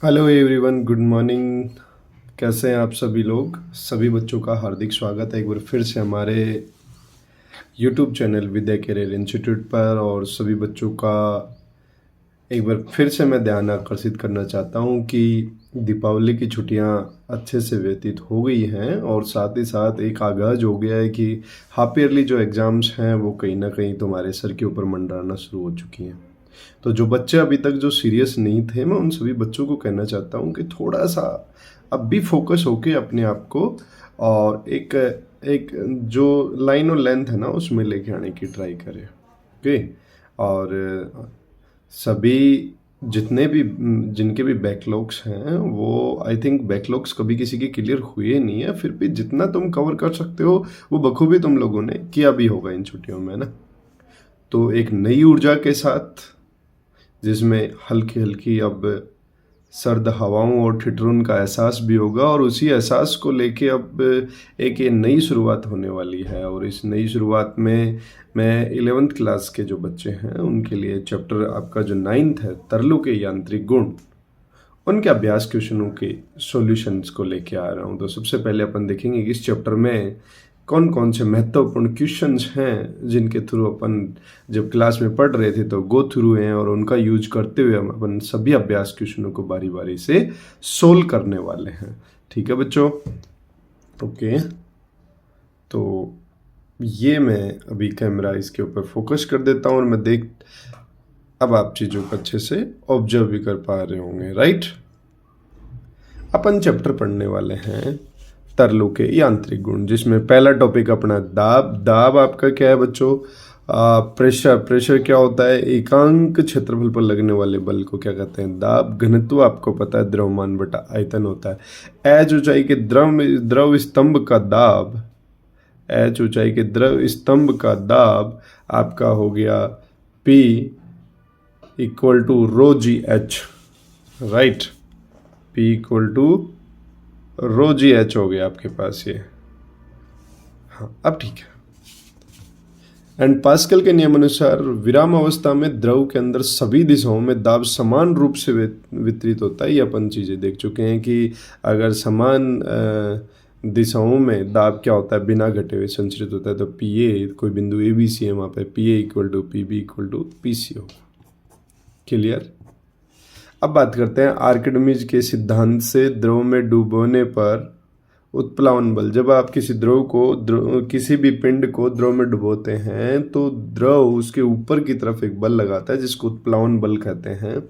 Hello everyone, good morning. कैसे हैं आप सभी लोग? सभी बच्चों का हार्दिक स्वागत है एक बार फिर से हमारे यूट्यूब चैनल विद्या करियर इंस्टीट्यूट पर। और सभी बच्चों का एक बार फिर से मैं ध्यान आकर्षित करना चाहता हूं कि दीपावली की छुट्टियां अच्छे से व्यतीत हो गई हैं और साथ ही साथ एक आगाज़ हो गया है कि हाफ ईयरली जो एग्ज़ाम्स हैं वो कहीं ना कहीं तुम्हारे सर के ऊपर मंडराना शुरू हो चुकी हैं। तो जो बच्चे अभी तक जो सीरियस नहीं थे, मैं उन सभी बच्चों को कहना चाहता हूँ कि थोड़ा सा अब भी फोकस होके अपने आप को और एक एक जो लाइन और लेंथ है ना उसमें लेके आने की ट्राई करें। ओके। और सभी जितने भी जिनके भी बैकलॉग्स हैं वो आई थिंक बैकलॉग्स कभी किसी के क्लियर हुए नहीं है, फिर भी जितना तुम कवर कर सकते हो वो बखूबी तुम लोगों ने किया भी होगा इन छुट्टियों में ना। तो एक नई ऊर्जा के साथ, जिसमें हल्की हल्की अब सर्द हवाओं और ठिठुरन का एहसास भी होगा, और उसी एहसास को लेके अब एक ये नई शुरुआत होने वाली है। और इस नई शुरुआत में मैं 11th क्लास के जो बच्चे हैं उनके लिए चैप्टर आपका जो 9th है, तरलु के यांत्रिक गुण, उनके अभ्यास क्वेश्चनों के सॉल्यूशंस को लेके आ रहा हूँ। तो सबसे पहले अपन देखेंगे कि इस चैप्टर में कौन कौन से महत्वपूर्ण क्वेश्चंस हैं जिनके थ्रू अपन जब क्लास में पढ़ रहे थे तो गो थ्रू हैं, और उनका यूज करते हुए हम अपन सभी अभ्यास क्वेश्चनों को बारी बारी से सोल्व करने वाले हैं। ठीक है बच्चों? ओके। तो ये मैं अभी कैमरा इसके ऊपर फोकस कर देता हूँ और मैं देख अब आप चीज़ों को अच्छे से ऑब्जर्व भी कर पा रहे होंगे, राइट? अपन चैप्टर पढ़ने वाले हैं तरलु के यांत्रिक गुण, जिसमें पहला टॉपिक अपना दाब। दाब आपका क्या है बच्चों? प्रेशर। प्रेशर क्या होता है? एकांक क्षेत्रफल पर लगने वाले बल को क्या कहते हैं? दाब। घनत्व आपको पता है, द्रव्यमान बटा आयतन होता है। एच ऊंचाई के द्रव स्तंभ का दाब, एच ऊंचाई के द्रव स्तंभ का दाब आपका हो गया P equal to rho g h, right? P equal to rho g h हो गया आपके पास ये। हाँ, अब ठीक है। एंड पास्कल के नियम अनुसार विराम अवस्था में द्रव के अंदर सभी दिशाओं में दाब समान रूप से वितरित होता है। ये अपन चीज़ें देख चुके हैं कि अगर समान दिशाओं में दाब क्या होता है, बिना घटे हुए संचरित होता है। तो पी ए, कोई बिंदु ए बी सी है, वहाँ पे p a equal to p b equal to p c हो। क्लियर? अब बात करते हैं आर्किमिडीज के सिद्धांत से द्रव में डुबोने पर उत्प्लावन बल। जब आप किसी किसी भी पिंड को द्रव में डुबोते हैं तो द्रव उसके ऊपर की तरफ एक बल लगाता है जिसको उत्प्लावन बल कहते हैं,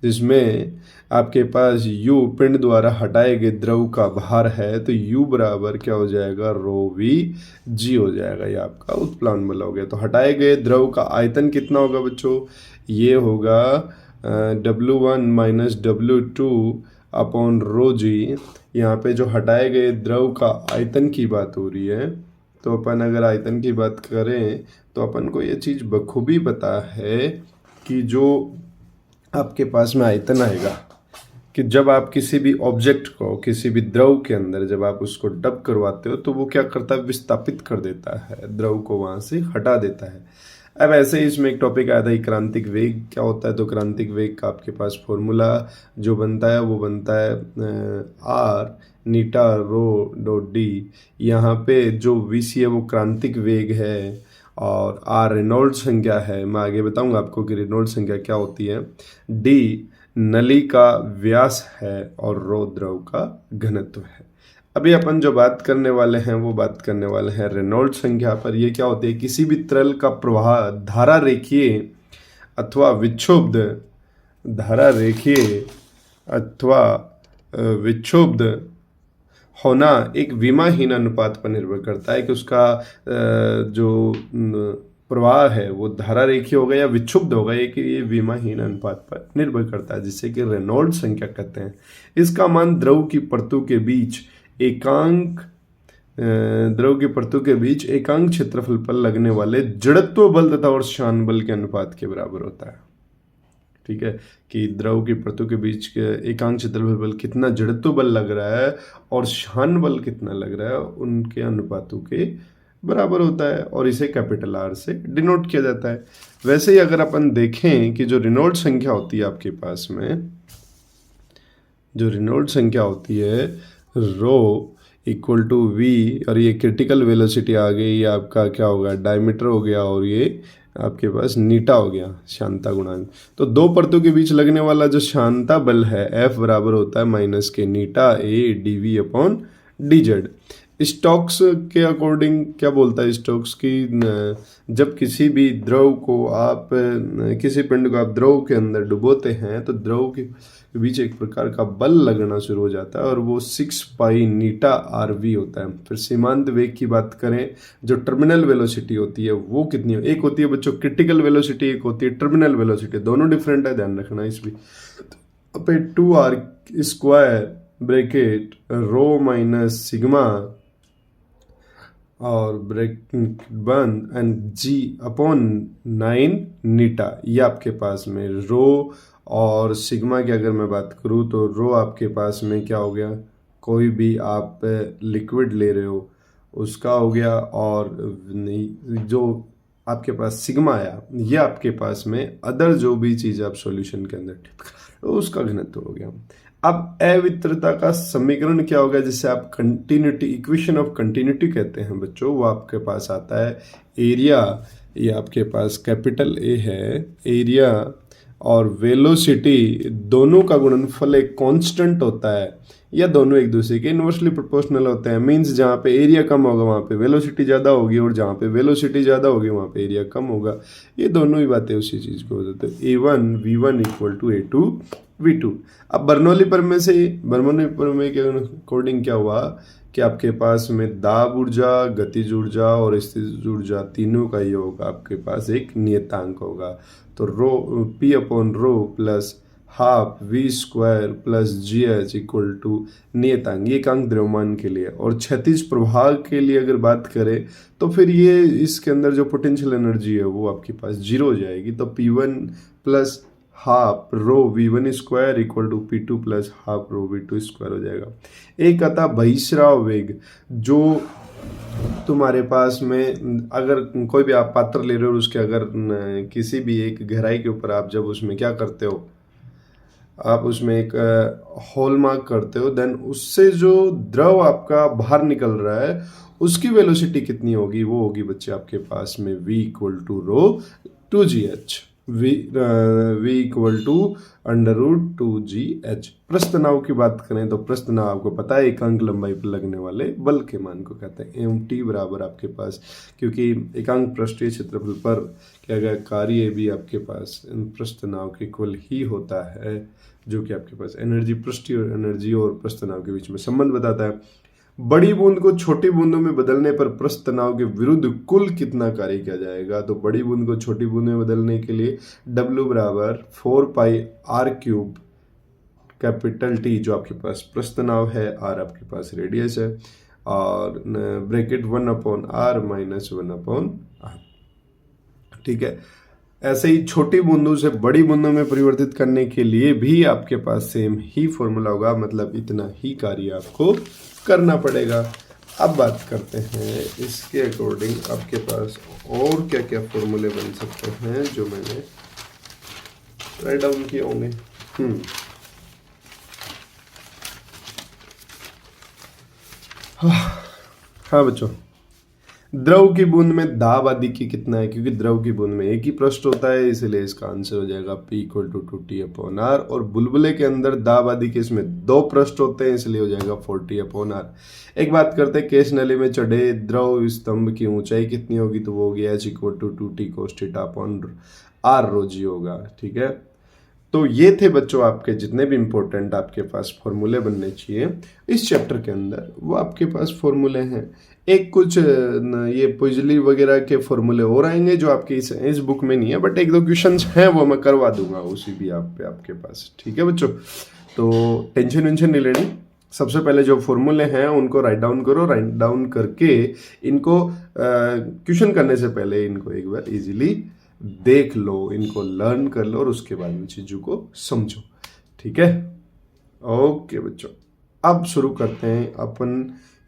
जिसमें आपके पास u पिंड द्वारा हटाए गए द्रव का भार है। तो u बराबर क्या हो जाएगा? रो वी जी हो जाएगा। ये आपका उत्प्लावन बल हो गया। तो हटाए गए द्रव का आयतन कितना होगा बच्चों? ये होगा W1 minus W2 upon rho जी। यहाँ पे जो हटाए गए द्रव का आयतन की बात हो रही है, तो अपन अगर आयतन की बात करें तो अपन को ये चीज़ बखूबी पता है कि जो आपके पास में आयतन आएगा कि जब आप किसी भी ऑब्जेक्ट को किसी भी द्रव के अंदर जब आप उसको डब करवाते हो तो वो क्या करता है? विस्थापित कर देता है, द्रव को वहाँ से हटा देता है। अब ऐसे ही इसमें एक टॉपिक आया था कि क्रांतिक वेग क्या होता है। तो क्रांतिक वेग का आपके पास फॉर्मूला जो बनता है वो बनता है are Neeta row dot D. यहाँ पे जो वी सी है वो क्रांतिक वेग है और आर रेनॉल्ड्स संख्या है। मैं आगे बताऊंगा आपको कि रेनॉल्ड्स संख्या क्या होती है। डी नली का व्यास है और रो द्रव का घनत्व है। अभी अपन जो बात करने वाले हैं वो बात करने वाले हैं रेनॉल्ड्स संख्या पर। ये क्या होती है? किसी भी तरल का प्रवाह धारा रेखीय अथवा विक्षुब्ध, धारा रेखीय अथवा विक्षुब्ध होना एक विमाहीन अनुपात पर निर्भर करता है कि उसका जो प्रवाह है वो धारा रेखीय होगा या विक्षुब्ध होगा। ये विमाहीन अनुपात पर निर्भर करता है, जिससे कि रेनॉल्ड्स संख्या कहते हैं। इसका मान द्रव की परतों के बीच एकांक क्षेत्रफल पर लगने वाले जड़त्व बल तथा और शान बल के अनुपात के बराबर होता है। ठीक है, कि द्रव की परतों के बीच के एकांक क्षेत्रफल बल कितना जड़त्व बल लग रहा है और शान बल कितना लग रहा है, उनके अनुपातों के बराबर होता है, और इसे कैपिटल आर से डिनोट किया जाता है। वैसे ही अगर अपन देखें कि जो रेनॉल्ड्स संख्या होती है आपके पास में, जो रेनॉल्ड्स संख्या होती है रो इक्वल टू वी, और ये क्रिटिकल वेलोसिटी आ गई, ये आपका क्या होगा, डायमीटर हो गया, और ये आपके पास नीटा हो गया, शांता गुणांक। तो दो परतों के बीच लगने वाला जो शांता बल है F बराबर होता है माइनस के नीटा A D V upon D Z. Stokes के अकॉर्डिंग क्या बोलता है स्टोक्स की, जब किसी भी द्रव को आप किसी पिंड को आप द्रव के अंदर डुबोते हैं तो द्रव के बीच एक प्रकार का बल लगना शुरू हो जाता है, और वो 6 पाई नीटा आर वी होता है। फिर सीमांत वेग की बात करें, जो टर्मिनल वेलोसिटी होती है वो कितनी है, एक होती है बच्चों क्रिटिकल वेलोसिटी, एक होती है टर्मिनल वेलोसिटी, दोनों डिफरेंट है, ध्यान रखना इस भी। पे 2r square bracket rho minus sigma और ब्रैकेट बंद एंड जी अपॉन 9 नीटा, ये आपके पास में रो और सिग्मा की अगर मैं बात करूँ तो रो आपके पास में क्या हो गया, कोई भी आप लिक्विड ले रहे हो उसका हो गया, और जो आपके पास सिग्मा आया ये आपके पास में अदर जो भी चीज़ आप सॉल्यूशन के अंदर उसका घनत्व हो गया। अब अवित्रता का समीकरण क्या होगा, जिससे आप कंटिन्यूटी, इक्वेशन ऑफ कंटिन्यूटी कहते हैं बच्चों, वो आपके पास आता है एरिया, ये आपके पास कैपिटल ए है, एरिया और वेलोसिटी दोनों का गुणनफल एक कांस्टेंट होता है, या दोनों एक दूसरे के इन्वर्सली प्रोपोर्शनल होते हैं। मींस जहाँ पे एरिया कम होगा वहाँ पे वेलोसिटी ज़्यादा होगी, और जहाँ पे वेलोसिटी ज़्यादा होगी वहाँ पे एरिया कम होगा। ये दोनों ही बातें उसी चीज़ को होते हैं। A1 V1 equal to A2 V2। अब बर्नौली प्रमेय के अकॉर्डिंग क्या हुआ कि आपके पास में दाब ऊर्जा, गतिज ऊर्जा और स्थितिज ऊर्जा तीनों का योग आपके पास एक नियतांक होगा। तो rho P upon rho plus half v square plus g h equal to नियतांक, ये एकांक द्रव्यमान के लिए। और क्षैतिज प्रभाग के लिए अगर बात करें तो फिर ये इसके अंदर जो पोटेंशियल एनर्जी है वो आपके पास जीरो हो जाएगी। तो P1 plus half rho V1 square equal to P2 plus half rho V2 square हो जाएगा। एक आता बहिस्राव वेग, जो तुम्हारे पास में अगर कोई भी आप पात्र ले रहे हो, उसके अगर किसी भी एक गहराई के ऊपर आप जब उसमें क्या करते हो, आप उसमें एक होल मार्क करते हो, देन उससे जो द्रव आपका बाहर निकल रहा है उसकी वेलोसिटी कितनी होगी, वो होगी बच्चे आपके पास में v equal to rho two g h, v equal to under root 2gh। प्रस्थ नाव की बात करें तो प्रस्थ नाव आपको पता है एकांक लंबाई पर लगने वाले बल के मान को कहते हैं। एम टी बराबर आपके पास, क्योंकि एकांक पृष्ठीय क्षेत्रफल पर क्या गया कार्य भी आपके पास प्रस्थ नाव के इक्वल ही होता है, जो कि आपके पास एनर्जी, पृष्ठीय एनर्जी और प्रस्थ नाव के बीच में संबंध बताता है। बड़ी बूंद को छोटी बूंदों में बदलने पर प्रस्थ तनाव के विरुद्ध कुल कितना कार्य किया जाएगा। तो बड़ी बूंद को छोटी बूंद में बदलने के लिए W बराबर 4 पाई R क्यूब कैपिटल T, जो आपके पास प्रस्थ तनाव है, R आपके पास रेडियस है, और bracket 1 upon R minus 1 upon R। ठीक है, ऐसे ही छोटी बूंदों से बड़ी बूंदों में परिवर्तित करने के लिए भी आपके पास सेम ही फॉर्मूला होगा, मतलब इतना ही कार्य आपको करना पड़ेगा। अब बात करते हैं इसके अकॉर्डिंग आपके पास और क्या क्या फॉर्मूले बन सकते हैं जो मैंने राइट डाउन किए होंगे। हाँ बच्चों, द्रव की बूंद में दाब आदि की कितना है, क्योंकि द्रव की बूंद में एक ही पृष्ठ होता है, इसलिए इसका आंसर हो जाएगा P equal to 2T upon R। और बुलबुले के अंदर दाब आदि के इसमें दो पृष्ठ होते हैं, इसलिए हो जाएगा 4T अपॉन R। एक बात करते हैं, केश नली में चढ़े द्रव स्तंभ की ऊंचाई कितनी होगी, तो वो होगी H equal to 2T cos theta upon R rho g होगा। ठीक है, तो ये थे बच्चों आपके जितने भी इंपॉर्टेंट आपके पास फॉर्मूले बनने चाहिए इस चैप्टर के अंदर, वो आपके पास फॉर्मूले हैं। एक कुछ ये पोइजली वगैरह के फॉर्मूले और आएंगे जो आपके इस बुक में नहीं है, बट एक दो क्वेश्चंस हैं वो मैं करवा दूंगा उसी भी आपके पास। ठीक है बच्चों, तो टेंशन वेंशन नहीं लेनी। सबसे पहले जो फॉर्मूले हैं उनको राइट डाउन करो, राइट डाउन करके इनको क्वेश्चन करने से पहले इनको एक बार इजीली देख लो, इनको लर्न कर लो, और उसके बाद में चीज़ों को समझो। ठीक है, ओके बच्चों, अब शुरू करते हैं अपन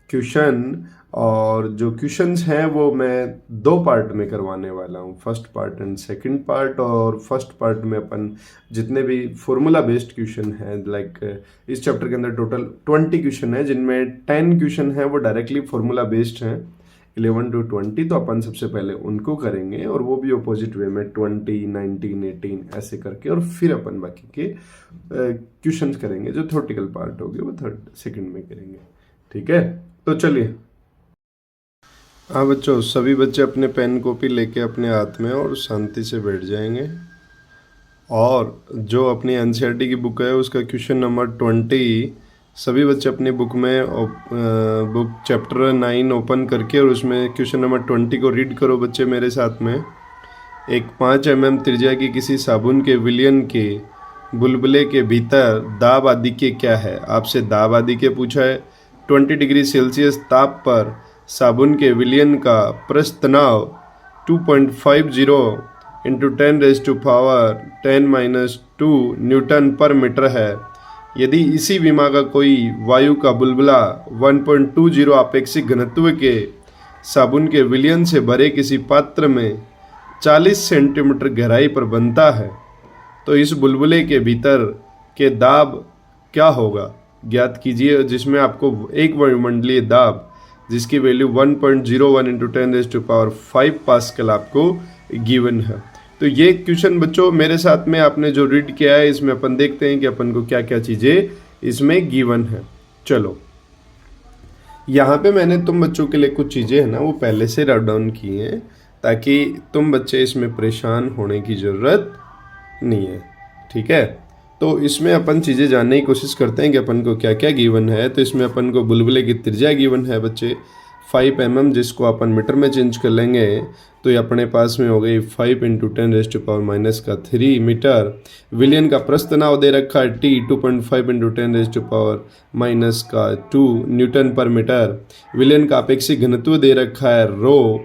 क्वेश्चन, और जो क्वेश्चंस हैं वो मैं 2 पार्ट में करवाने वाला हूँ, first part and second part. और फर्स्ट पार्ट में अपन जितने भी फॉर्मूला बेस्ड क्वेश्चन हैं, लाइक इस चैप्टर के अंदर टोटल 20 क्वेश्चन है, जिनमें 10 क्वेश्चन हैं वो डायरेक्टली फॉर्मूला बेस्ड हैं, 11 to 20। तो अपन सबसे पहले उनको करेंगे, और वो भी अपोजिट वे में 20, 19, 18 ऐसे करके, और फिर अपन बाकी के क्वेश्चंस करेंगे जो थ्योरेटिकल पार्ट होंगे वो थर्ड सेकंड में करेंगे। ठीक है, तो चलिए। हाँ बच्चों, सभी बच्चे अपने पेन कॉपी लेके अपने हाथ में और शांति से बैठ जाएंगे। और जो अपनी एनसीईआरटी की बुक है उसका क्वेश्चन नंबर 20 सभी बच्चे अपनी बुक में बुक चैप्टर 9 ओपन करके, और उसमें क्वेश्चन नंबर 20 को रीड करो बच्चे मेरे साथ में। एक 5 mm त्रिज्या की किसी साबुन के विलयन के बुलबुले के भीतर दाब आदि के क्या है। आपसे दाब आदि के पूछा है। 20 डिग्री सेल्सियस ताप पर साबुन के विलयन का पृष्ठ तनाव 2.50 इंटू 10⁻10⁻2 न्यूटन पर मीटर है। यदि इसी विमा का कोई वायु का बुलबुला 1.20 आपेक्षिक घनत्व के साबुन के विलयन से भरे किसी पात्र में 40 सेंटीमीटर गहराई पर बनता है, तो इस बुलबुले के भीतर के दाब क्या होगा ज्ञात कीजिए। जिसमें आपको एक वायुमंडलीय दाब जिसकी वैल्यू 1.01 इंटू 10⁵ पास्कल आपको गिवन है। तो ये क्वेश्चन बच्चों मेरे साथ में आपने जो रीड किया है, इसमें अपन देखते हैं कि अपन को क्या क्या चीज़ें इसमें गिवन है। चलो, यहाँ पे मैंने तुम बच्चों के लिए कुछ चीज़ें हैं ना वो पहले से राइट डाउन की हैं, ताकि तुम बच्चे इसमें परेशान होने की ज़रूरत नहीं है। ठीक है, तो इसमें अपन चीज़ें जानने की कोशिश करते हैं कि अपन को क्या क्या गिवन है। तो इसमें अपन को बुलबुले की त्रिज्या गिवन है बच्चे 5 mm, जिसको अपन मीटर में चेंज कर लेंगे तो ये अपने पास में हो गई 5 इंटू 10⁻³ मीटर। विलयन का प्रस्थ तनाव दे रखा है T 2.5 इंटू 10⁻² न्यूटन पर मीटर। विलयन का अपेक्षिक घनत्व दे रखा है रो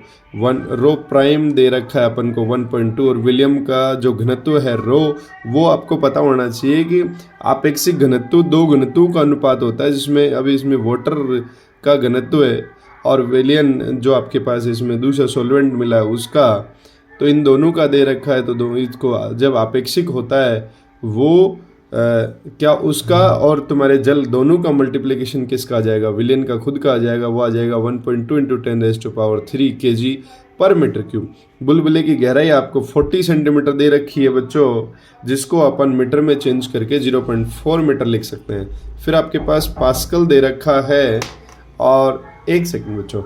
प्राइम दे रखा है अपन को 1.2, और विलियम का जो घनत्व है रो, वो आपको पता होना चाहिए कि आपेक्षिक घनत्व 2 घनत्वों का अनुपात होता है, जिसमें अभी इसमें वाटर का घनत्व है और विलियन जो आपके पास इसमें दूसरा सॉल्वेंट मिला है उसका, तो इन दोनों का दे रखा है। तो दोनों इसको जब आपेक्षिक होता है वो क्या उसका और तुम्हारे जल दोनों का मल्टीप्लिकेशन किसका आ जाएगा, विलियन का खुद का आ जाएगा, वो आ जाएगा 1.2 इंटू 10⁻³ kg पर मीटर क्यूब। बुलबुले की गहराई आपको 40 सेंटीमीटर दे रखी है बच्चों, जिसको अपन मीटर में चेंज करके 0.4 मीटर लिख सकते हैं। फिर आपके पास पास्कल दे रखा है, और एक सेकंड बच्चों,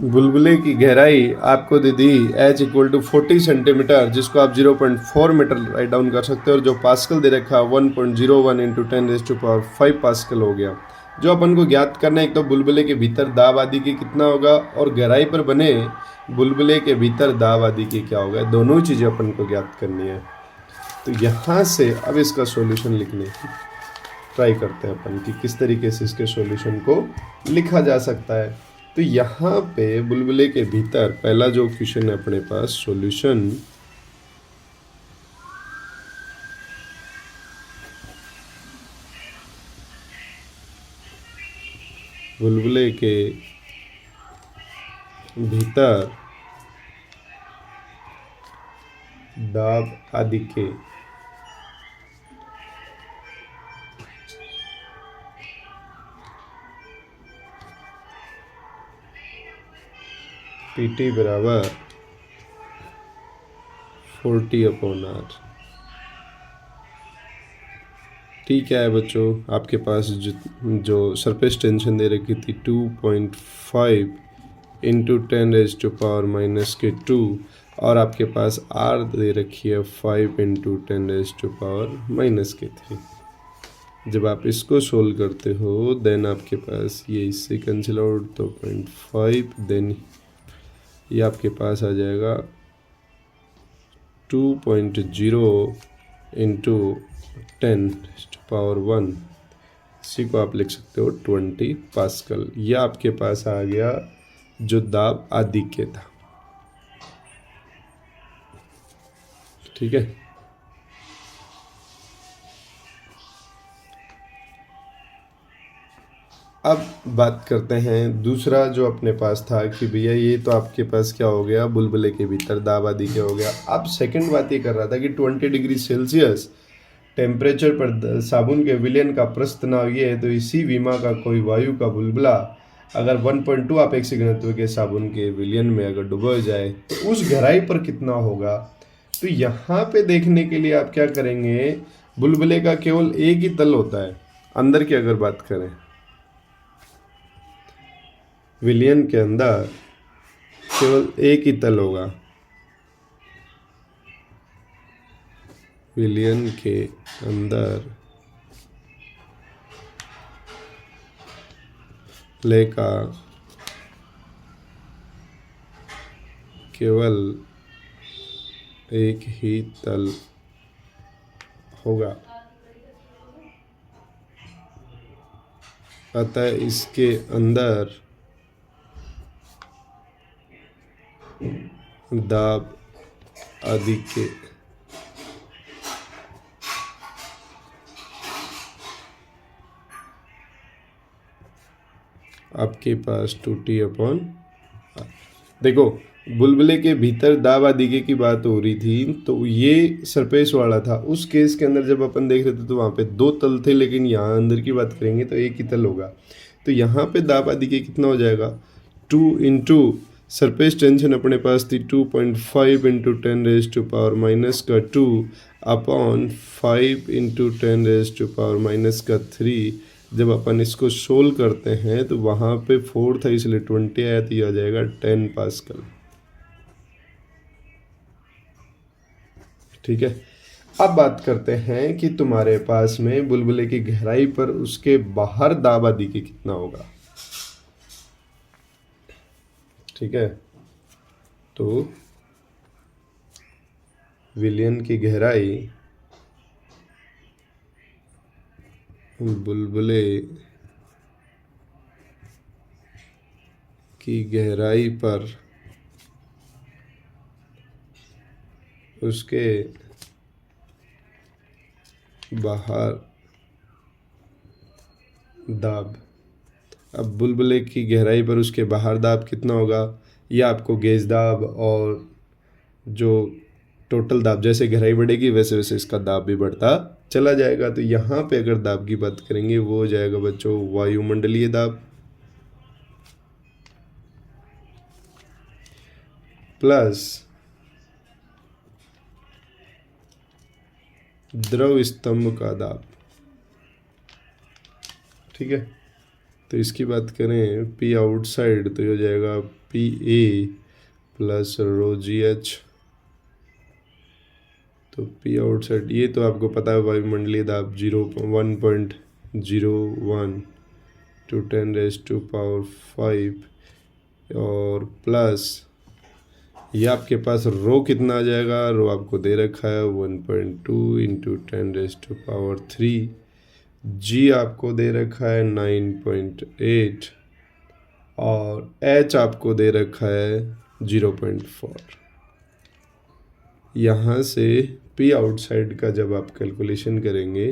बुलबुले की गहराई आपको दे दी H = 40 सेंटीमीटर, जिसको आप 0.4 मीटर राइट डाउन कर सकते हो, और जो पास्कल दे रखा 1.01 इंटू 10⁵ पास्कल हो गया। जो अपन को ज्ञात करना है, एक तो बुलबुले के भीतर दाब आदि की कितना होगा, और गहराई पर बने बुलबुले के भीतर दाब आदि की क्या होगा, दोनों चीज़ें अपन को ज्ञात करनी है। तो यहाँ से अब इसका सॉल्यूशन लिखने की ट्राई करते हैं अपन कि किस तरीके से इसके सॉल्यूशन को लिखा जा सकता है। तो यहाँ पे बुलबुले के भीतर पहला जो क्वेश्चन है अपने पास, सॉल्यूशन बुलबुले के भीतर दाब आदि के PT बराबर 40/R। ठीक है बच्चों, आपके पास जो सरफेस टेंशन दे रखी थी 2.5 इंटू 10⁻⁻², और आपके पास R दे रखी है 5 इंटू 10⁻⁻3। जब आप इसको सोल्व करते हो देन आपके पास ये इससे कैंसिल आउट, तो 0.5, देन ये आपके पास आ जाएगा 2.0 इंटू 10⁻⁻1, इसी को आप लिख सकते हो 20 पास्कल। यह आपके पास आ गया जो दाब आदि के था। ठीक है। अब बात करते हैं दूसरा जो अपने पास था कि भैया ये तो आपके पास क्या हो गया, बुलबुले के भीतर दाब आदि क्या हो गया। अब सेकंड बात ये कर रहा था कि 20 डिग्री सेल्सियस टेम्परेचर पर साबुन के विलयन का प्रस्थ नाव ये है, तो इसी विमा का कोई वायु का बुलबुला अगर 1.2 अपेक्षित घनत्व के साबुन के विलयन में अगर डुबो जाए तो उस गहराई पर कितना होगा। तो यहाँ पे देखने के लिए आप क्या करेंगे, बुलबुले का केवल एक ही तल होता है। अंदर की अगर बात करें, विलयन के अंदर केवल एक ही तल होगा। विलयन के अंदर ले का केवल एक ही तल होगा। अतः इसके अंदर दाब आदि के आपके पास 2T/, देखो बुलबुले के भीतर दाब आदि की बात हो रही थी, तो ये सरफेस वाला था। उस केस के अंदर जब अपन देख रहे थे तो वहाँ पे दो तल थे, लेकिन यहाँ अंदर की बात करेंगे तो एक ही तल होगा। तो यहाँ पे दाब आदि कितना हो जाएगा, 2 इंटू सरफेस टेंशन अपने पास थी 2.5 इंटू 10⁻⁻2 अपॉन 5 इंटू 10⁻⁻3। जब अपन इसको सोल्व करते हैं तो वहाँ पे 4 था इसलिए 20 आया, तो यह आ जाएगा 10 पास्कल। ठीक है। अब बात करते हैं कि तुम्हारे पास में बुलबुले की गहराई पर उसके बाहर दाब आदि की कितना होगा। ठीक है, तो विलयन की गहराई बुलबुले की गहराई पर उसके बाहर दाब। अब बुलबुले की गहराई पर उसके बाहर दाब कितना होगा, यह आपको गेज दाब और जो टोटल दाब, जैसे गहराई बढ़ेगी वैसे वैसे इसका दाब भी बढ़ता चला जाएगा। तो यहाँ पे अगर दाब की बात करेंगे वो हो जाएगा बच्चों वायुमंडलीय दाब प्लस द्रव स्तंभ का दाब। ठीक है, तो इसकी बात करें पी आउटसाइड तो हो जाएगा PA प्लस ρGH। तो पी आउटसाइड ये तो आपको पता है वायुमंडलीय दाब 1.01 टू 10⁻⁵ और प्लस ये आपके पास रो कितना आ जाएगा, रो आपको दे रखा है 1.2 इंटू 10⁻3। जी आपको दे रखा है 9.8 और H आपको दे रखा है 0.4। यहाँ से पी आउटसाइड का जब आप कैलकुलेशन करेंगे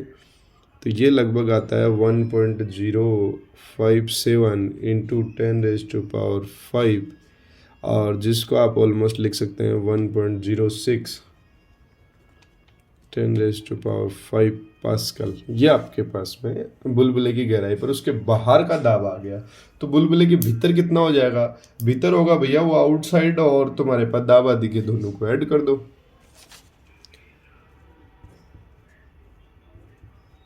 तो ये लगभग आता है 1.057 इंटू 10⁻⁵, और जिसको आप ऑलमोस्ट लिख सकते हैं 1.06 10⁻⁵ पास्कल। ये आपके पास में बुलबुले की गहराई पर उसके बाहर का दाब आ गया। तो बुलबुले के भीतर कितना हो जाएगा, भीतर होगा भैया वो आउटसाइड और तुम्हारे पास दाब आदि के दोनों को ऐड कर दो।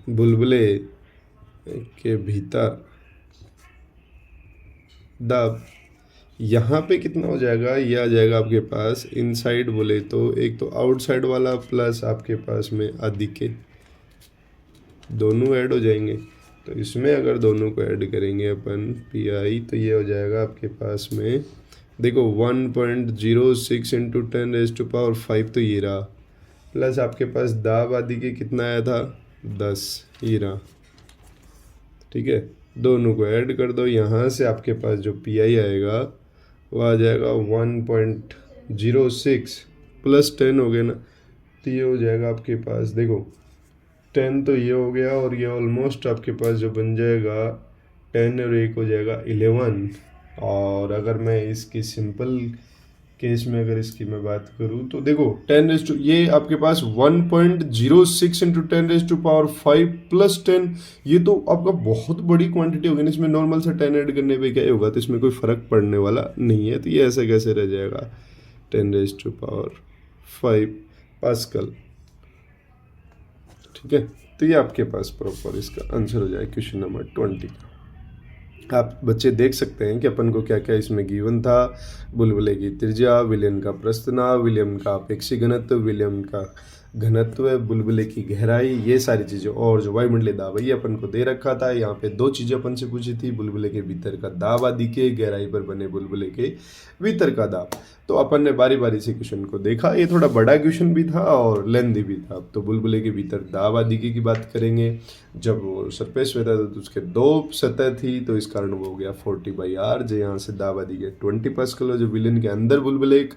बुलबुले के भीतर दाब यहाँ पे कितना हो जाएगा, ये आ जाएगा आपके पास इनसाइड बोले तो एक तो आउटसाइड वाला प्लस आपके पास में आदि के दोनों ऐड हो जाएंगे। तो इसमें अगर दोनों को ऐड करेंगे अपन PI तो ये हो जाएगा आपके पास में, देखो 1.06 इंटू 10⁻⁵ तो ये रहा, प्लस आपके पास दाब आदि के कितना आया था 10 ये रहा। ठीक है, दोनों को ऐड कर दो, यहाँ से आपके पास जो PI आएगा वो आ जाएगा 1.06 प्लस 10 हो गया ना, तो ये हो जाएगा आपके पास, देखो 10 तो ये हो गया, और ये ऑलमोस्ट आपके पास जो बन जाएगा 10 और 1 हो जाएगा 11। और अगर मैं इसकी सिंपल केस में अगर इसकी मैं बात करूँ तो देखो 10 रेज टू, ये आपके पास 1.06 into 10 raise to power 5 plus 10, ये तो आपका बहुत बड़ी क्वांटिटी होगी ना। इसमें नॉर्मल से 10 ऐड करने पे क्या ही होगा, तो इसमें कोई फ़र्क पड़ने वाला नहीं है। तो ये ऐसे कैसे रह जाएगा 10 रेज टू पावर 5 पास्कल, ठीक है। तो ये आपके पास प्रॉपर इसका आंसर हो जाए क्वेश्चन नंबर 20 का। आप बच्चे देख सकते हैं कि अपन को क्या क्या इसमें गिवन था। बुलबुले की त्रिज्या, विलियन का प्रस्थनाव, विलियम का अपेक्षी घनत्व, विलियम का घनत्व, बुलबुले की गहराई, ये सारी चीज़ें, और जो वायुमंडलीय दाब है ये अपन को दे रखा था। यहाँ पे दो चीज़ें अपन से पूछी थी, बुलबुले के भीतर का दाब आदि के, गहराई पर बने बुलबुले के भीतर का दाब। तो अपन ने बारी बारी से क्वेश्चन को देखा। ये थोड़ा बड़ा क्वेश्चन भी था और लेंथी भी था। तो बुलबुले के भीतर दाब आदि की बात करेंगे। जब वो सरफेस पे था तो उसके दो सतह थी, तो इस कारण वो हो गया 40/r, जो यहाँ से दाब आदि के 20 पास्कल। और जो विलियन के अंदर बुलबुले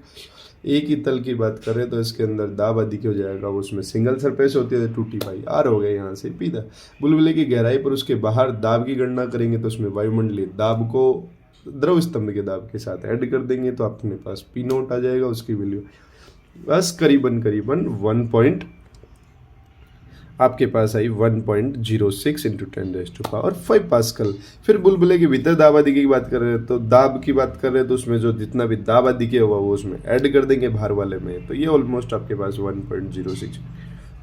एक ही तल की बात करें तो इसके अंदर दाब आदि हो जाएगा, उसमें सिंगल सरफेस होती है, 2T/r हो गया यहाँ से पीता। बुलबुले की गहराई पर उसके बाहर दाब की गणना करेंगे तो उसमें वायुमंडलीय दाब को द्रव स्तंभ के दाब के साथ ऐड कर देंगे, तो अपने पास P0 आ जाएगा। उसकी वैल्यू बस करीबन 1 आपके पास आई 1.06 into 10 raise to power 5 pascal. फिर बुलबुले के भीतर दाब आदि की बात कर रहे हैं, तो दाब की बात कर रहे हैं तो उसमें जो जितना भी दाब आदि के हुआ वो उसमें ऐड कर देंगे बाहर वाले में। तो ये ऑलमोस्ट आपके पास 1.06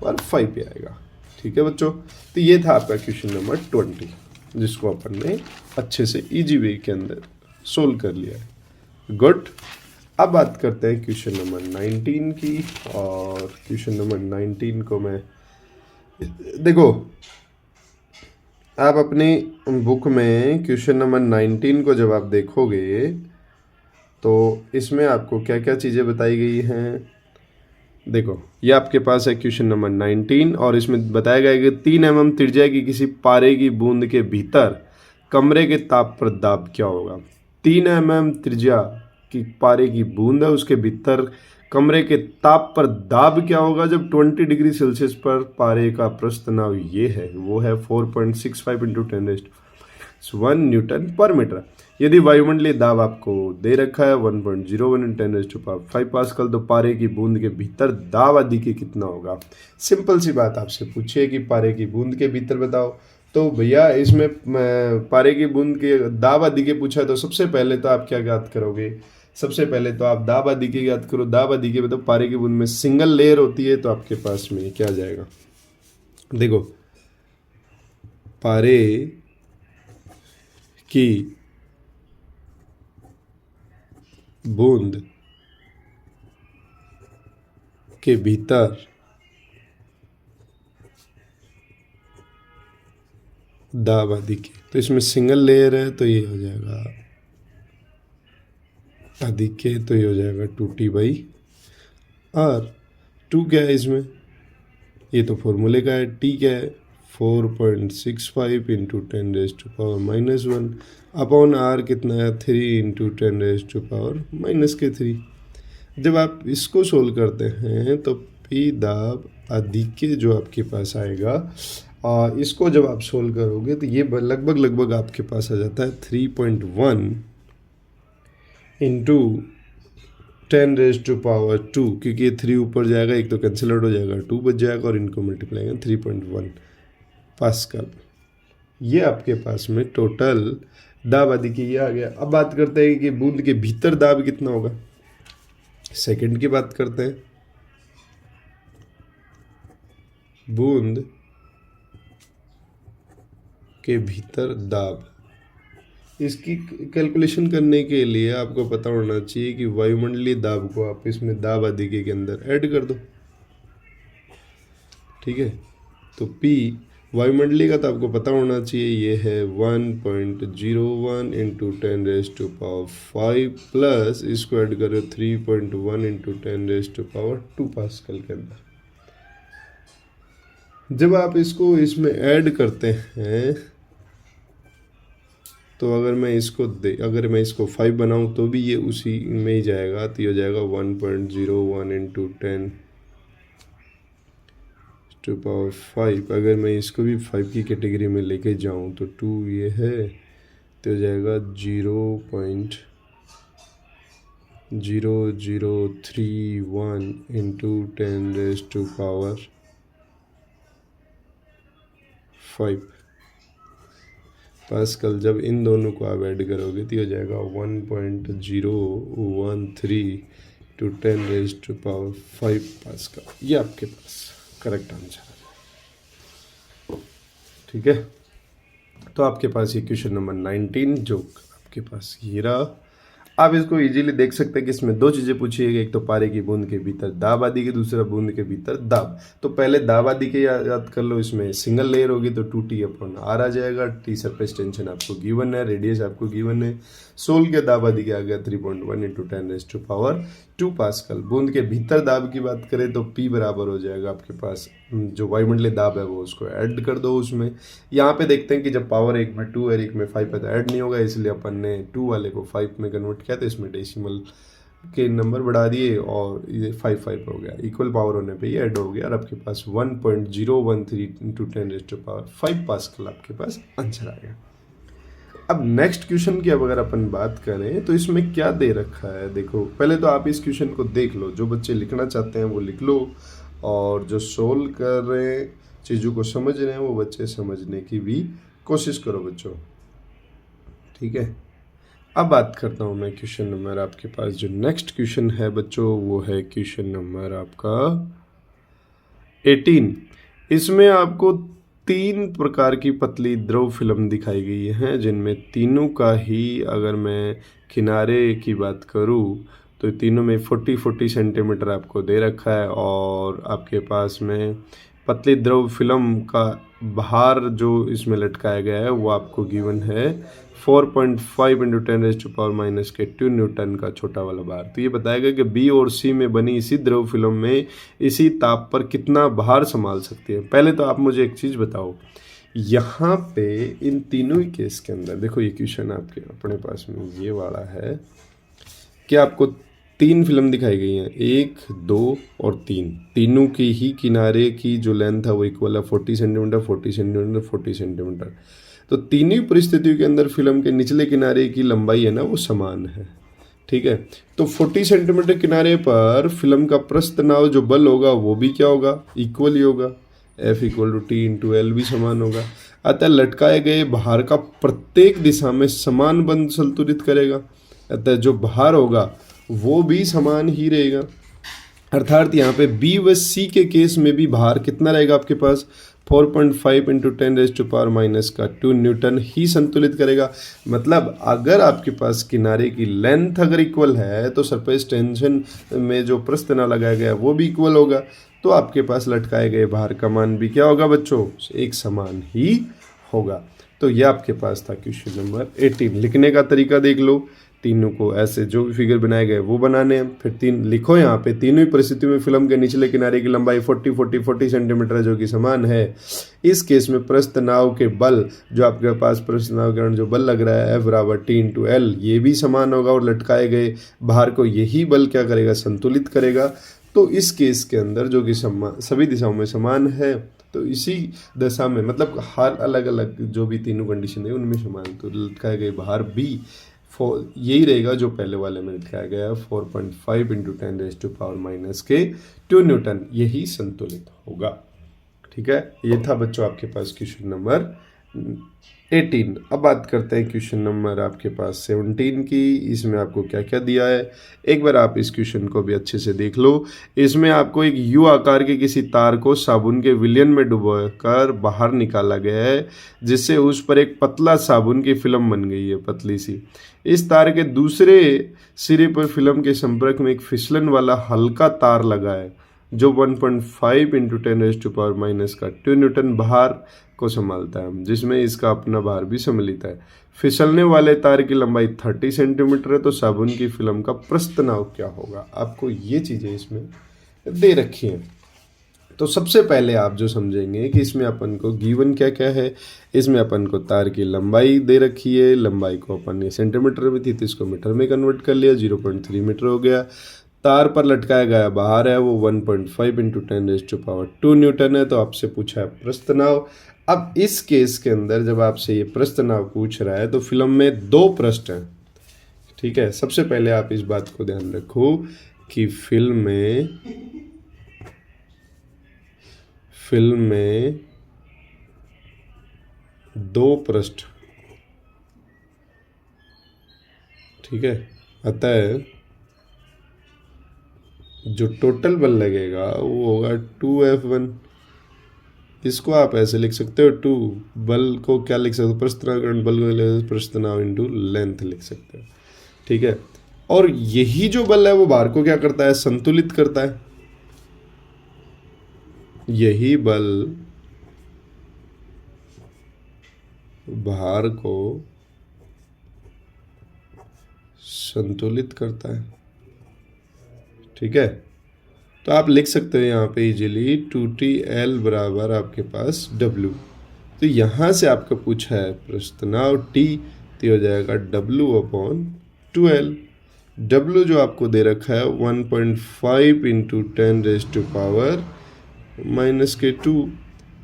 और 5 पे आएगा, ठीक है बच्चों। तो ये था आपका क्वेश्चन नंबर 20, जिसको अपन ने अच्छे से ईजी वे के अंदर सोल्व कर लिया है। गुड। अब बात करते हैं क्वेश्चन नंबर 19 की। और क्वेश्चन नंबर 19 को मैं, देखो आप अपनी बुक में क्वेश्चन नंबर 19 को जब आप देखोगे तो इसमें आपको क्या क्या चीज़ें बताई गई हैं। देखो ये आपके पास है क्वेश्चन नंबर 19, और इसमें बताया गया है कि 3 mm त्रिज्या की किसी पारे की बूंद के भीतर कमरे के ताप पर दाब क्या होगा। 3 mm त्रिज्या की पारे की बूंद है, उसके भीतर कमरे के ताप पर दाब क्या होगा जब 20 डिग्री सेल्सियस पर पारे का प्रस्थनाव ये है, वो है 4.65 इंटू 10⁻1 न्यूटन पर मीटर। यदि वायुमंडलीय दाब आपको दे रखा है 1.01 इन 10⁻5 पास्कल, तो पारे की बूंद के भीतर दाब आदि के कितना होगा। सिंपल सी बात आपसे पूछिए कि पारे की बूंद के भीतर बताओ, तो भैया इसमें पारे की बूंद के दाब आदि के पूछा है, तो सबसे पहले तो आप क्या याद करोगे, सबसे पहले तो आप दाब आदि के याद करो। दाब आदि के मतलब पारे की बूंद में सिंगल लेयर होती है, तो आपके पास में क्या आ जाएगा, देखो पारे की बूंद के भीतर दाब आदि के, तो इसमें सिंगल लेयर है तो ये हो जाएगा आदि के, तो ये हो जाएगा 2T/r। 2 क्या है इसमें, ये तो फॉर्मूले का है। T क्या है, 4.65 इंटू 10⁻⁻1 अपॉन r कितना है 3 इंटू 10⁻⁻3। जब आप इसको सोल्व करते हैं तो P दाब आदि के जो आपके पास आएगा, और इसको जब आप सोल्व करोगे तो ये लगभग आपके पास आ जाता है 3.1 इंटू 10⁻², क्योंकि ये 3 ऊपर जाएगा, एक तो कैंसिल आउट हो जाएगा, 2 बच जाएगा, और इनको मल्टीप्लाई करें 3.1 पास्कल। ये आपके पास में टोटल दाब आदि की ये आ गया। अब बात करते हैं कि बूंद के भीतर दाब कितना होगा। सेकंड की बात करते हैं, बूंद के भीतर दाब, इसकी कैलकुलेशन करने के लिए आपको पता होना चाहिए कि वायुमंडलीय दाब को आप इसमें दाब आदि के अंदर ऐड कर दो, ठीक है। तो P वायुमंडलीय का तो आपको पता होना चाहिए, ये है 1.01 इंटू 10⁻5 प्लस इसको ऐड करो 3.1 इंटू 10⁻² पास्कल के अंदर। जब आप इसको इसमें ऐड करते हैं तो अगर मैं इसको 5 बनाऊं तो भी ये उसी में ही जाएगा, तो ये हो जाएगा 1.01 इंटू 10 टू पावर 5, अगर मैं इसको भी 5 की कैटेगरी में लेके जाऊँ तो 2 ये है तो हो जाएगा 0.0031 इंटू 10⁻⁵ पास्कल। जब इन दोनों को आप ऐड करोगे तो हो जाएगा 1.013 टू 10⁻⁵ पास्कल। ये आपके पास करेक्ट आंसर है। ठीक है, तो आपके पास ये क्वेश्चन नंबर 19 जो आपके पास ये रहा। आप इसको इजीली देख सकते हैं कि इसमें दो चीज़ें पूछी है, एक तो पारे की बूंद के भीतर दाब आदि की, दूसरा बूंद के भीतर दाब। तो पहले दाब आदि के याद कर लो। इसमें सिंगल लेयर होगी तो 2T/R आ जाएगा। T सरफेस टेंशन आपको गिवन है, रेडियस आपको गिवन है। सोल के दाब आदि के आ गया 3.1 इंटू 10⁻²⁵ पास्कल। बूंद के भीतर दाब की बात करें तो P बराबर हो जाएगा आपके पास जो वायुमंडलीय दाब है वो, उसको ऐड कर दो उसमें। यहाँ पे देखते हैं कि जब पावर एक में 2 और एक में 5 है तो ऐड नहीं होगा, इसलिए अपन ने 2 वाले को 5 में कन्वर्ट किया तो इसमें डेसिमल के नंबर बढ़ा दिए और ये 5 हो गया। इक्वल पावर होने पे ये ऐड हो गया और आपके पास 1.013 इंटू 10⁻⁵ पास्कल आपके पास आंसर आ गया। अब नेक्स्ट क्वेश्चन की अगर अपन बात करें तो इसमें क्या दे रखा है, देखो पहले तो आप इस क्वेश्चन को देख लो। जो बच्चे लिखना चाहते हैं वो लिख लो और जो सोल्व कर रहे हैं, चीज़ों को समझ रहे हैं, वो बच्चे समझने की भी कोशिश करो बच्चों। ठीक है, अब बात करता हूँ मैं क्वेश्चन नंबर आपके पास जो नेक्स्ट क्वेश्चन है बच्चों, वो है क्वेश्चन नंबर आपका 18। इसमें आपको 3 प्रकार की पतली द्रव फिल्म दिखाई गई है, जिनमें तीनों का ही अगर मैं किनारे की बात करूँ तो तीनों में 40 सेंटीमीटर आपको दे रखा है और आपके पास में पतली द्रव फिल्म का भार जो इसमें लटकाया गया है वो आपको गिवन है 4.5 इंटू 10⁻⁻² न्यूटन का छोटा वाला भार। तो ये बताया गया कि बी और सी में बनी इसी द्रव फिल्म में इसी ताप पर कितना भार संभाल सकती है। पहले तो आप मुझे एक चीज़ बताओ, यहाँ पे इन तीनों ही केस के अंदर देखो ये क्वेश्चन आपके अपने पास में ये वाला है कि आपको 3 फिल्म दिखाई गई हैं, 1, 2 और 3। तीनों की ही किनारे की जो लेंथ है वो इक्वल है 40 सेंटीमीटर, 40 सेंटीमीटर, 40 सेंटीमीटर। तो तीनों परिस्थितियों के अंदर फिल्म के निचले किनारे की लंबाई है ना वो समान है। ठीक है, तो 40 सेंटीमीटर किनारे पर फिल्म का प्रस्थ नाव जो बल होगा वो भी क्या होगा, इक्वल ही होगा। F=T/L भी समान होगा। अतः लटकाए गए भार का प्रत्येक दिशा में समान बल संतुलित करेगा। अतः जो भार होगा वो भी समान ही रहेगा। अर्थात यहाँ पे बी व सी के केस में भी भार कितना रहेगा आपके पास 4.5 इंटू 10⁻⁻² न्यूटन ही संतुलित करेगा। मतलब अगर आपके पास किनारे की लेंथ अगर इक्वल है तो सरफेस टेंशन में जो प्रस्थ ना लगाया गया वो भी इक्वल होगा। तो आपके पास लटकाए गए भार का मान भी क्या होगा बच्चों, एक समान ही होगा। तो यह आपके पास था क्वेश्चन नंबर 18। लिखने का तरीका देख लो, तीनों को ऐसे जो भी फिगर बनाए गए वो बनाने हैं। फिर 3 लिखो, यहाँ पे तीनों ही परिस्थितियों में फिल्म के निचले किनारे की लंबाई 40 सेंटीमीटर जो कि समान है। इस केस में प्रस्थ नाव के बल जो आपके पास प्रस्थ नाव के कारण जो बल लग रहा है F=T/L ये भी समान होगा और लटकाए गए भार को यही बल क्या करेगा, संतुलित करेगा। तो इस केस के अंदर जो कि सभी दिशाओं में समान है, तो इसी दशा में मतलब हर अलग अलग जो भी तीनों कंडीशन है उनमें समान, तो लटकाए गए भार भी यही रहेगा जो पहले वाले में दिखाया गया 4.5 इंटू 10⁻⁻² न्यूटन, यही संतुलित होगा। ठीक है, ये था बच्चों आपके पास क्वेश्चन नंबर 18। अब बात करते हैं क्वेश्चन नंबर आपके पास 17 की। इसमें आपको क्या क्या दिया है, एक बार आप इस क्वेश्चन को भी अच्छे से देख लो। इसमें आपको एक यू आकार के किसी तार को साबुन के विलयन में डुबोकर बाहर निकाला गया है, जिससे उस पर एक पतला साबुन की फिल्म बन गई है, पतली सी। इस तार के दूसरे सिरे पर फिल्म के संपर्क में एक फिसलन वाला हल्का तार लगा है जो 1.5 इंटू 10⁻⁻² न्यूटन भार को संभालता है, जिसमें इसका अपना भार भी सम्मिलित है। फिसलने वाले तार की लंबाई 30 सेंटीमीटर है, तो साबुन की फिल्म का प्रस्थ नाव क्या होगा। आपको ये चीज़ें इसमें दे रखी हैं। तो सबसे पहले आप जो समझेंगे कि इसमें अपन को गिवन क्या क्या है। इसमें अपन को तार की लंबाई दे रखी है, लंबाई को अपन ने सेंटीमीटर में थी तो इसको मीटर में कन्वर्ट कर लिया, 0.3 मीटर हो गया। तार पर लटकाया गया भार है वो 1.5 इंटू 10⁻² न्यूटन है। तो आपसे पूछा है प्रस्थ नाव। अब इस केस के अंदर जब आपसे ये प्रस्थ नाव पूछ रहा है तो फिल्म में 2 पृष्ठ हैं, ठीक है। सबसे पहले आप इस बात को ध्यान रखो कि फिल्म में 2 पृष्ठ, ठीक है। अतः जो टोटल बल लगेगा वो होगा 2F1। इसको आप ऐसे लिख सकते हो, 2 बल को क्या लिख सकते हो, प्रस्तावकरण बल को प्रस्ताव इंटू लेंथ लिख सकते हो, ठीक है। और यही जो बल है वो भार को क्या करता है, संतुलित करता है। यही बल भार को संतुलित करता है, ठीक है। तो आप लिख सकते हो यहाँ पे इजीली 2TL बराबर आपके पास W। तो यहाँ से आपका पूछा है प्रस्ताव T, तो हो जाएगा W/12। W जो आपको दे रखा है 1.5 इंटू 10⁻⁻²,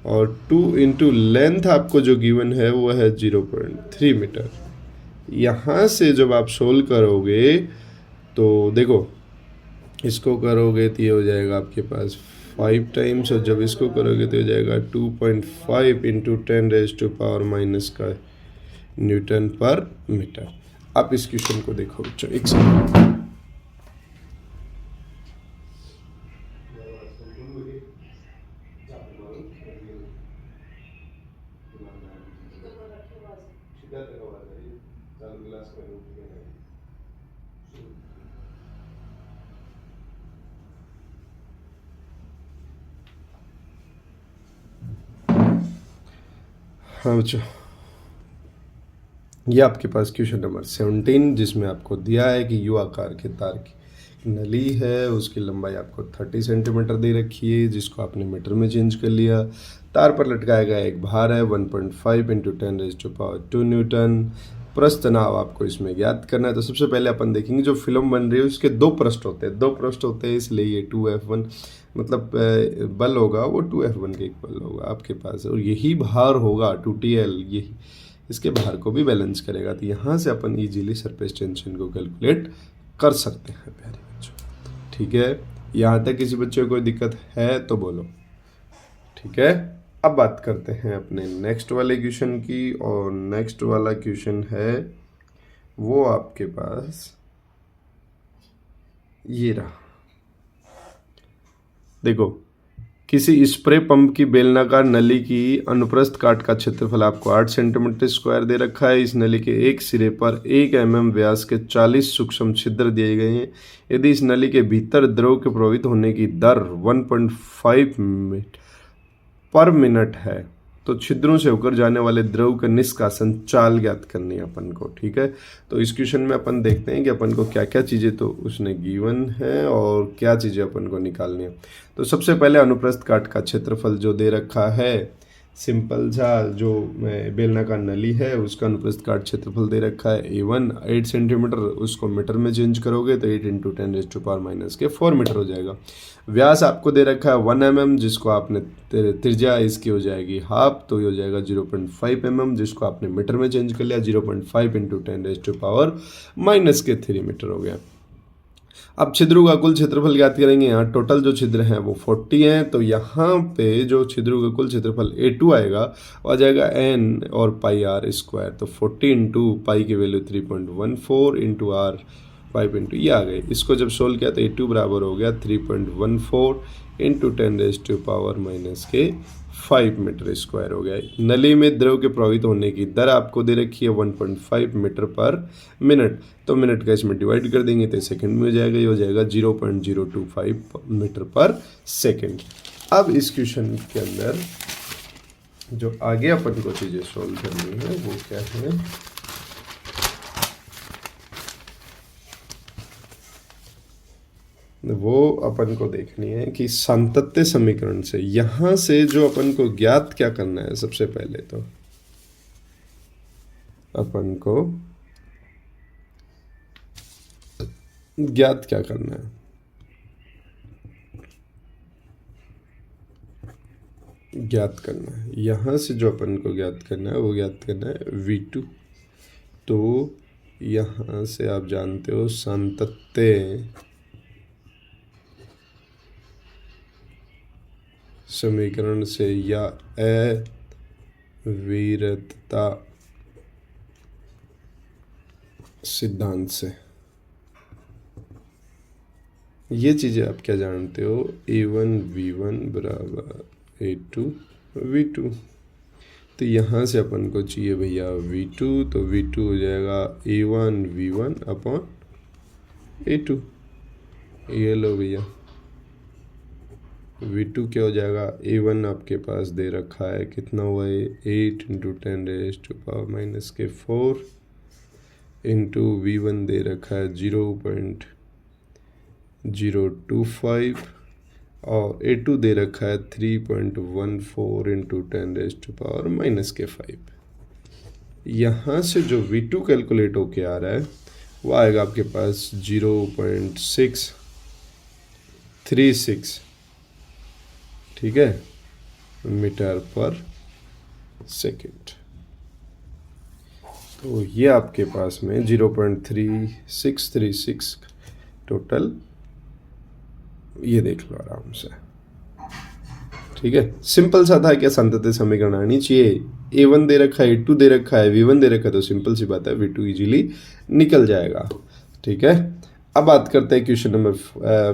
और 2 इंटू लेंथ आपको जो गिवन है वो है 0.3 मीटर। यहाँ से जब आप सोल्व करोगे तो देखो, इसको करोगे तो ये हो जाएगा आपके पास 5 टाइम्स, और जब इसको करोगे तो हो जाएगा 2.5 इंटू 10⁻⁻² न्यूटन पर मीटर। आप इस क्वेश्चन को देखो बच्चों, एक सेकंड। हाँ बच्चों, ये आपके पास क्वेश्चन नंबर 17, जिसमें आपको दिया है कि यू आकार के तार की नली है, उसकी लंबाई आपको 30 सेंटीमीटर दे रखी है, जिसको आपने मीटर में चेंज कर लिया। तार पर लटकाया गया एक भार है 1.5 इंटू 10⁻² न्यूटन। प्रस्थ नाव आपको इसमें ज्ञात करना है। तो सबसे पहले अपन देखेंगे जो फिल्म बन रही है उसके 2 पृष्ठ होते हैं, 2 पृष्ठ होते हैं, इसलिए ये 2F1 मतलब बल होगा वो 2F1 के इक्वल होगा आपके पास, और यही भार होगा 2TL, यही इसके भार को भी बैलेंस करेगा। तो यहाँ से अपन इजीली सरफेस टेंशन को कैलकुलेट कर सकते हैं प्यारे बच्चों, ठीक है। यहाँ तक किसी बच्चे को कोई दिक्कत है तो बोलो, ठीक है। अब बात करते हैं अपने नेक्स्ट वाले क्वेश्चन की, और नेक्स्ट वाला क्वेश्चन है वो आपके पास ये रहा। देखो, किसी स्प्रे पंप की बेलनाकार नली की अनुप्रस्थ काट का क्षेत्रफल आपको 8 सेंटीमीटर स्क्वायर दे रखा है। इस नली के एक सिरे पर 1 mm व्यास के 40 सूक्ष्म छिद्र दिए गए हैं। यदि इस नली के भीतर द्रव के प्रवाहित होने की दर 1.5 मीटर पर मिनट है तो छिद्रों से होकर जाने वाले द्रव का निष्कासन चाल ज्ञात करनी है अपन को, ठीक है। तो इस क्वेश्चन में अपन देखते हैं कि अपन को क्या क्या चीज़ें तो उसने गिवन है और क्या चीज़ें अपन को निकालनी है। तो सबसे पहले अनुप्रस्थ काट का क्षेत्रफल जो दे रखा है, सिंपल सा जो बेलनाकार नली है उसका अनुप्रस्थ काट क्षेत्रफल दे रखा है A1 8 सेंटीमीटर, उसको मीटर में चेंज करोगे तो 8 इंटू 10⁻⁻⁴ मीटर हो जाएगा। व्यास आपको दे रखा है 1 mm, जिसको आपने त्रिज्या इसकी हो जाएगी हाफ, तो ये हो जाएगा 0.5 mm, जिसको आपने मीटर में चेंज कर लिया, 0.5 इंटू 10⁻⁻³ मीटर हो गया। अब छिद्रों का कुल क्षेत्रफल ज्ञात करेंगे। यहाँ टोटल जो छिद्र हैं वो 40 हैं, तो यहाँ पे जो छिद्रों का कुल क्षेत्रफल A2 आएगा वो आ जाएगा n और पाई r स्क्वायर। तो 40 इंटू पाई की वैल्यू 3.14 इंटू r 5 इंटू ये आ गई। इसको जब सोल्व किया तो A2 बराबर हो गया 3.14 इंटू 10⁻⁵ मीटर स्क्वायर हो गया। नली में द्रव के प्रवाहित होने की दर आपको दे रखी है 1.5 मीटर पर मिनट, तो मिनट का इसमें डिवाइड कर देंगे तो सेकंड में हो जाएगा, ये हो जाएगा 0.025 मीटर पर सेकंड। अब इस क्वेश्चन के अंदर जो आगे अपन को चीज़ें सोल्व करनी है वो क्या है, वो अपन को देखनी है कि सातत्य समीकरण से यहाँ से जो अपन को ज्ञात क्या करना है। सबसे पहले तो अपन को ज्ञात क्या करना है, ज्ञात करना है। यहाँ से जो अपन को ज्ञात करना है वो ज्ञात करना है V2। तो यहाँ से आप जानते हो सातत्य समीकरण से या अविरतता सिद्धांत से ये चीज़ें आप क्या जानते हो, A1 V1 बराबर A2 V2। तो यहाँ से अपन को चाहिए भैया V2, तो V2 हो जाएगा A1 V1 अपॉन A2। ये लो भैया, V2 क्या हो जाएगा, A1 आपके पास दे रखा है, कितना हुआ है 8 × 10⁻⁻⁴ इंटू V1 दे रखा है 0.025 और A2 दे रखा है 3.14 इंटू 10⁻⁻⁵। यहाँ से जो V2 कैलकुलेट होके आ रहा है वो आएगा आपके पास 0.636, ठीक है, मीटर पर सेकेंड। तो ये आपके पास में 0.3636 टोटल, ये देख लो आराम से, ठीक है। सिंपल सा था, क्या संतत समीकरण आनी चाहिए। A1 दे रखा है, A2 दे रखा है, V1 दे रखा है, तो सिंपल सी बात है V2 इजीली निकल जाएगा, ठीक है। अब बात करते हैं क्वेश्चन नंबर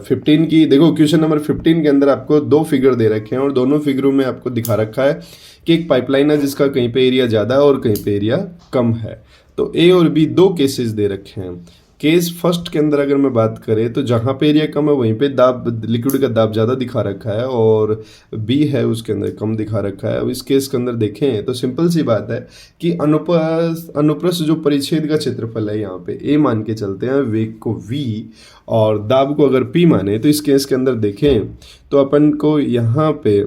15 की। देखो क्वेश्चन नंबर 15 के अंदर आपको दो फिगर दे रखे हैं और दोनों फिगरों में आपको दिखा रखा है कि एक पाइपलाइन है जिसका कहीं पे एरिया ज़्यादा है और कहीं पे एरिया कम है। तो A और B दो केसेस दे रखे हैं। केस फर्स्ट के अंदर अगर मैं बात करें तो जहाँ पे एरिया कम है वहीं पे दाब, लिक्विड का दाब ज़्यादा दिखा रखा है, और बी है उसके अंदर कम दिखा रखा है। अब इस केस के अंदर देखें तो सिंपल सी बात है कि अनुप्रस्थ जो परिच्छेद का क्षेत्रफल है, यहाँ पे ए मान के चलते हैं, वेग को वी और दाब को अगर पी माने, तो इस केस के अंदर देखें तो अपन को यहाँ पे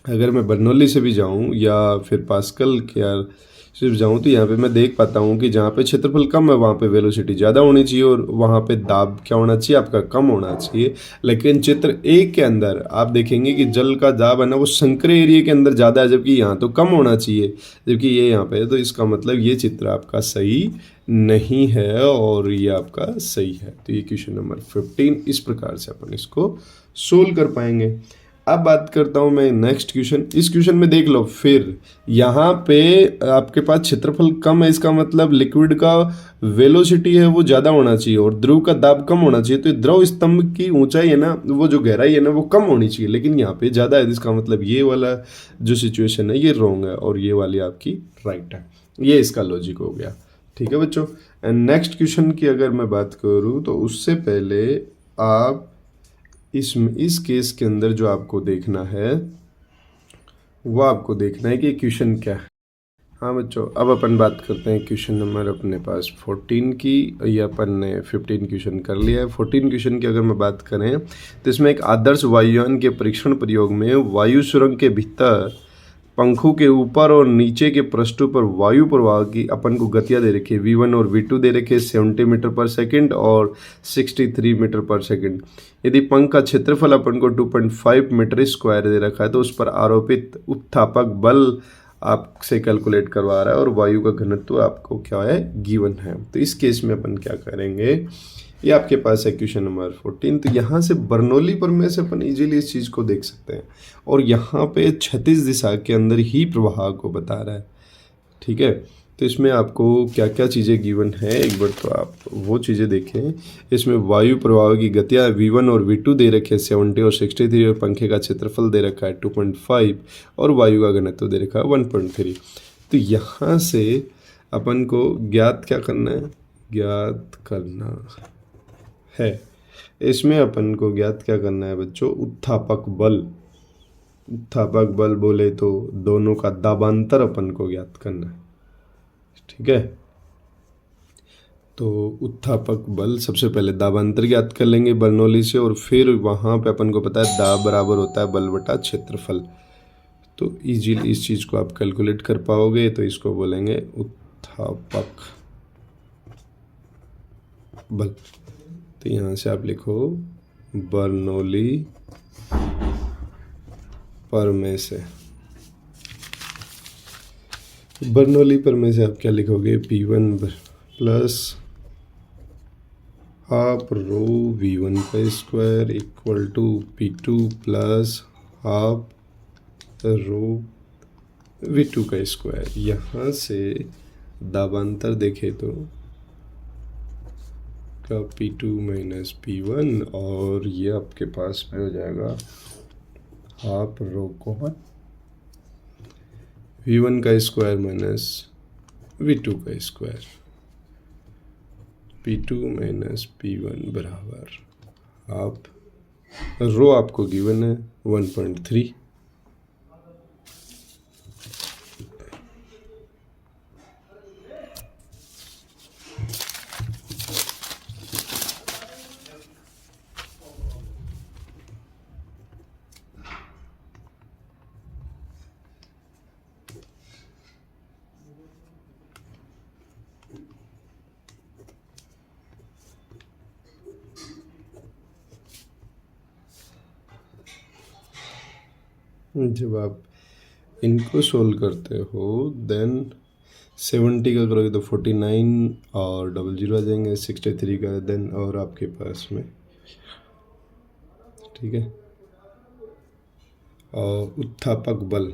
अगर मैं बर्नौली से भी जाऊँ या फिर पास्कल के सिर्फ जाऊँ तो यहाँ पे मैं देख पाता हूँ कि जहाँ पे क्षेत्रफल कम है वहाँ पे वेलोसिटी ज़्यादा होनी चाहिए और वहाँ पे दाब क्या होना चाहिए, आपका कम होना चाहिए। लेकिन चित्र एक के अंदर आप देखेंगे कि जल का दाब है ना वो संकरे एरिया के अंदर ज़्यादा है, जबकि यहाँ तो कम होना चाहिए, जबकि ये यहाँ पे है। तो इसका मतलब ये चित्र आपका सही नहीं है और ये आपका सही है। तो ये क्वेश्चन नंबर 15 इस प्रकार से अपन इसको सोल्व कर पाएंगे। अब बात करता हूं मैं नेक्स्ट क्वेश्चन। इस क्वेश्चन में देख लो, फिर यहाँ पे आपके पास क्षेत्रफल कम है, इसका मतलब लिक्विड का वेलोसिटी है वो ज़्यादा होना चाहिए और ध्रुव का दाब कम होना चाहिए। तो द्रव स्तंभ की ऊंचाई है ना, वो जो गहराई है ना वो कम होनी चाहिए, लेकिन यहाँ पे ज़्यादा है। इसका मतलब ये वाला जो सिचुएशन है ये रॉन्ग है और ये वाली आपकी राइट है। ये इसका लॉजिक हो गया, ठीक है बच्चों। एंड नेक्स्ट क्वेश्चन की अगर मैं बात करूँ तो उससे पहले आप इस केस के अंदर जो आपको देखना है वो आपको देखना है कि क्वेश्चन क्या है। हाँ बच्चों, अब अपन बात करते हैं क्वेश्चन नंबर अपने पास 14 की। ये अपन ने 15 क्वेश्चन कर लिया है। 14 क्वेश्चन की अगर मैं बात करें तो इसमें एक आदर्श वायुयान के परीक्षण प्रयोग में वायु सुरंग के भीतर पंखों के ऊपर और नीचे के पृष्ठों पर वायु प्रवाह की अपन को गतियाँ दे रखी है। V1 और V2 दे रखे 70 मीटर पर सेकंड और 63 मीटर पर सेकंड। यदि पंख का क्षेत्रफल अपन को 2.5 मीटर स्क्वायर दे रखा है तो उस पर आरोपित उत्थापक बल आपसे कैलकुलेट करवा रहा है और वायु का घनत्व आपको क्या है, गिवन है। तो इस केस में अपन क्या करेंगे, ये आपके पास है क्वेश्चन नंबर 14। तो यहाँ से बर्नौली प्रमेय से अपन इजीली इस चीज़ को देख सकते हैं और यहाँ पे क्षैतिज दिशा के अंदर ही प्रवाह को बता रहा है, ठीक है। तो इसमें आपको क्या क्या चीज़ें गिवन है एक बार तो आप वो चीज़ें देखें। इसमें वायु प्रवाह की गतियाँ V1 और V2 दे रखे हैं 70 और 63 और पंखे का क्षेत्रफल दे रखा है 2.5 और वायु का घनत्व दे रखा है 1.3। तो यहाँ से अपन को ज्ञात क्या करना है, ज्ञात करना है, इसमें अपन को ज्ञात क्या करना है बच्चों, उत्थापक बल। उत्थापक बल बोले तो दोनों का दाबांतर अपन को ज्ञात करना है, ठीक है। तो उत्थापक बल सबसे पहले दाबांतर ज्ञात कर लेंगे बर्नौली से और फिर वहाँ पे अपन को पता है दाब बराबर होता है बल बटा क्षेत्रफल। तो इजीली इस चीज़ को आप कैलकुलेट कर पाओगे। तो इसको बोलेंगे उत्थापक बल। तो यहाँ से आप लिखो बर्नौली प्रमेय से, बर्नौली पर में से आप क्या लिखोगे, P1 plus half rho V1 का square equal to P2 plus half rho V2 का स्क्वायर। यहाँ से दाबांतर देखें तो का P2 माइनस P1 और ये आपके पास में हो जाएगा हाफ रो कॉमन V1 का स्क्वायर माइनस V2 का स्क्वायर, P2 माइनस P1 बराबर हाफ रो आपको गिवन है 1.3। जब आप इनको सोल्व करते हो देन 70 का करोगे तो 49 और 00 आ जाएंगे, 63 का देन और आपके पास में, ठीक है। और उत्थापक बल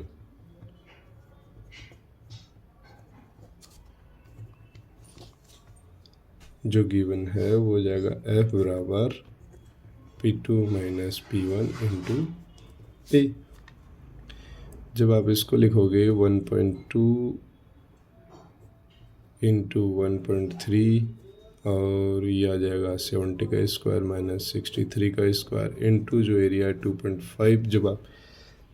जो गिवन है वो हो जाएगा F बराबर P2 minus P1 into P। जब आप इसको लिखोगे 1.2 इंटू 1.3 और ये आ जाएगा 70 का स्क्वायर माइनस 63 का स्क्वायर इंटू जो एरिया है 2.5। जब आप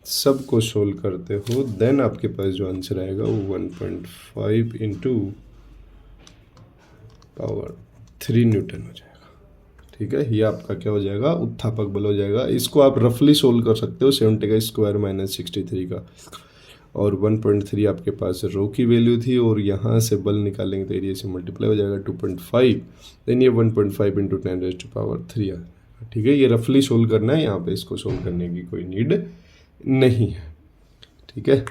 सबको सोल्व करते हो देन आपके पास जो आंसर आएगा वो 1.5 इंटू पावर 3 न्यूटन हो जाएगा, ठीक है। ये आपका क्या हो जाएगा, उत्थापक बल हो जाएगा। इसको आप रफली सोल्व कर सकते हो, 70 का स्क्वायर माइनस 63 का और 1.3 आपके पास रो की वैल्यू थी और यहाँ से बल निकालेंगे तो एरिया से मल्टीप्लाई हो जाएगा 2.5, देन ये 1.5 इंटू 10⁻³ आ, ठीक है। ये रफली सोल्व करना है, यहाँ पे इसको सोल्व करने की कोई नीड नहीं है, ठीक है।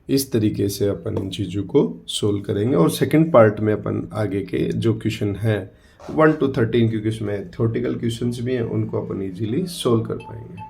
इस तरीके से अपन इन चीज़ों को सोल्व करेंगे और सेकंड पार्ट में अपन आगे के जो क्वेश्चन है 1 to 13 क्योंकि इसमें थ्योरेटिकल क्वेश्चंस भी हैं उनको अपन इजीली सोल्व कर पाएंगे।